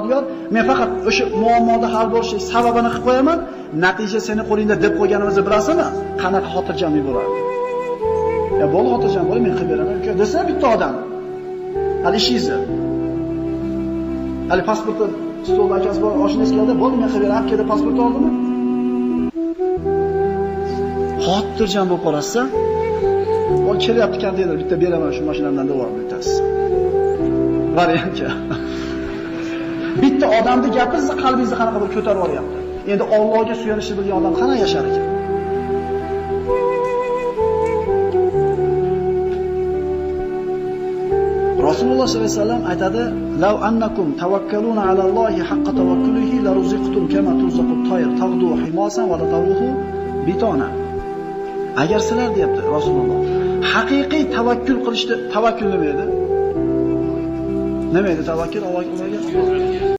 Parvardigor, men faqat o'sha muammoda hal bo'lishi sababini qilib qo'yaman, natija seni qo'lingda deb qo'yganimizni bilasizmi? Qanaqa xotirjamlik bo'ladi. Ya bo'ldi xotirjam bo'ling, men qilib beraman. Uka, desa bitta odam. Hali ishingizni. Hali pasportni stolda akasi bor, oshingiz keldi, bo'ldi men qilib beraman, keldi pasport oldimi? Xotirjam bo'lib qolasiz. Ol kelyapti ekan dedi, bitta beraman shu mashinamdan deb yubordi bittasi. Variantga. Bitta odamni gapirsa qalbingizni qanaqa bir ko'tarib olyapti. Endi Allohga suyanishni bilgan odam qanaqa yashar ekan? Rasululloh sollallohu alayhi vasallam aytadi: "Law annakum tawakkaluna ala Allohi haqqa tawakkulihi la ruziqtum kama tuzaqut tayr taghdu himasan wa la taruhu bitona." Agar sizlar deyapti Rasululloh, haqiqiy tavakkul qilishdi, tavakkul nima edi? Nima edi tavakkul Allohga?